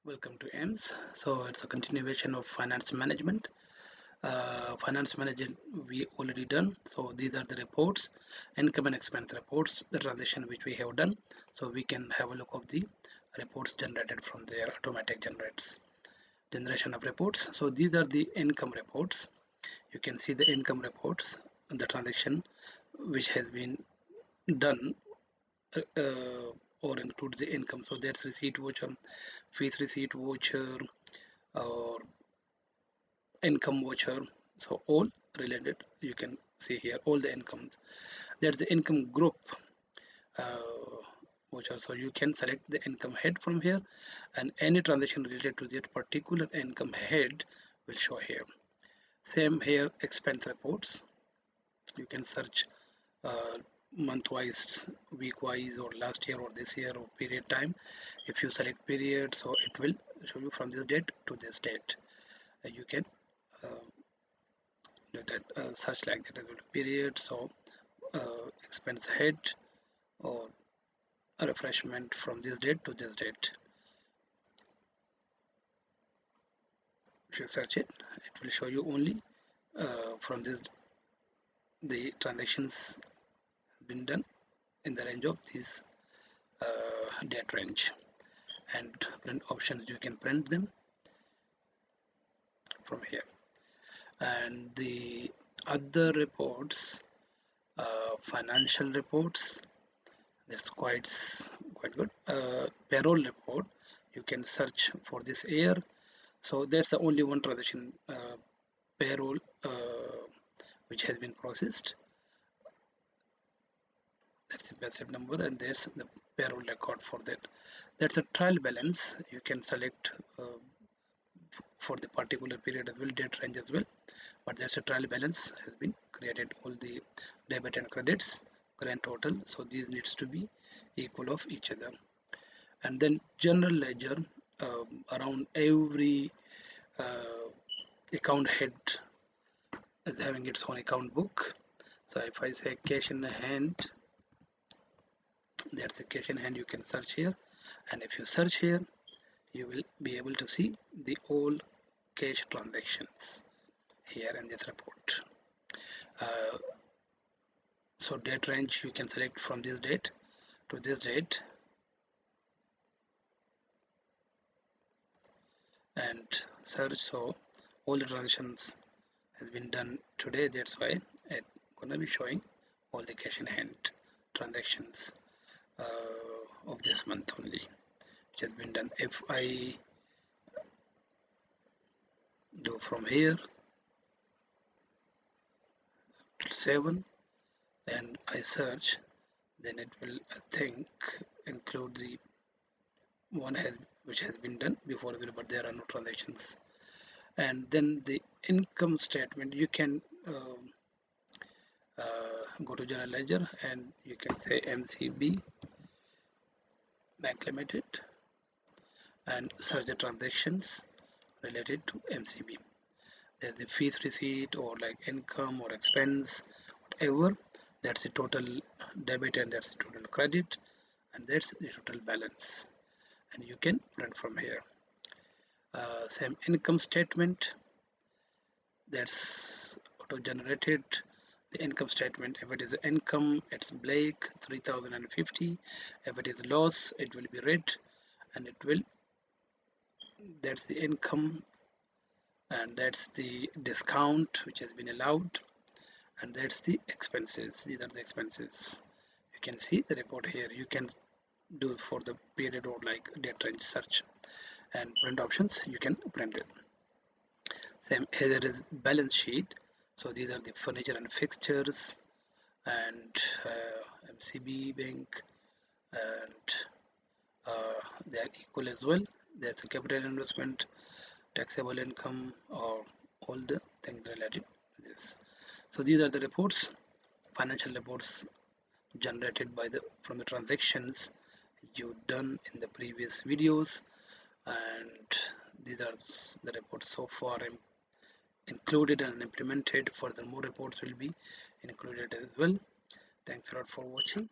Welcome to EMS. So it's a continuation of finance management. Finance management we already done. So these are the reports, income and expense reports, the transaction which we have done. So we can have a look of the reports generated from their automatic generation of reports. So these are the income reports. You can see the income reports, the transaction which has been done or includes the income. So that's receipt voucher, fees receipt voucher, or income voucher. So all related, you can see here all the incomes. That's the income group uh, voucher. So you can select the income head from here, and any transaction related to that particular income head will show here. Same here, expense reports. You can search uh, month wise, week wise, or last year or this year or period time. If you select period, so it will show you from this date to this date. You can uh, do that search like that as well. Period, so expense head or a refreshment from this date to this date. If you search it, it will show you only from this the transactions been done in the range of this date range. And print options, you can print them from here. And the other reports, financial reports, that's quite good. Payroll report, you can search for this year. So that's the only one transaction, payroll, which has been processed. That's the basic number, and there's the payroll record for that. That's a trial balance. You can select for the particular period as well, date range as well. But that's a trial balance has been created, all the debit and credits, grand total. So these needs to be equal of each other. And then general ledger, around every uh, account head is having its own account book. So if I say cash in hand, that's the cash in hand. You can search here, and if you search here, you will be able to see the all cash transactions here in this report. uh, so date range, you can select from this date to this date and search. So all the transactions has been done today, that's why it's gonna be showing all the cash in hand transactions of this month only, which has been done. If I do from here to 7 and I search, then it will, I think, include the one has which has been done before, but there are no transactions. And then the income statement, you can go to general ledger and you can say MCB Bank Limited and search the transactions related to MCB. There's the fees receipt or like income or expense, whatever. That's the total debit and that's the total credit, and that's the total balance. And you can print from here. Same income statement, that's auto generated. The income statement, if it is income, it's black 3050. If it is loss, it will be red, and it will, that's the income, and that's the discount which has been allowed, and that's the expenses. These are the expenses. You can see the report here. You can do for the period or like date range search, and print options, you can print it. Same here, there is balance sheet. So these are the furniture and fixtures, and MCB Bank, and they are equal as well. There's a capital investment, taxable income, or all the things related to this. So these are the reports, financial reports generated by the from the transactions you done in the previous videos, and these are the reports so far included and implemented. Further more reports will be included as well. Thanks a lot for watching.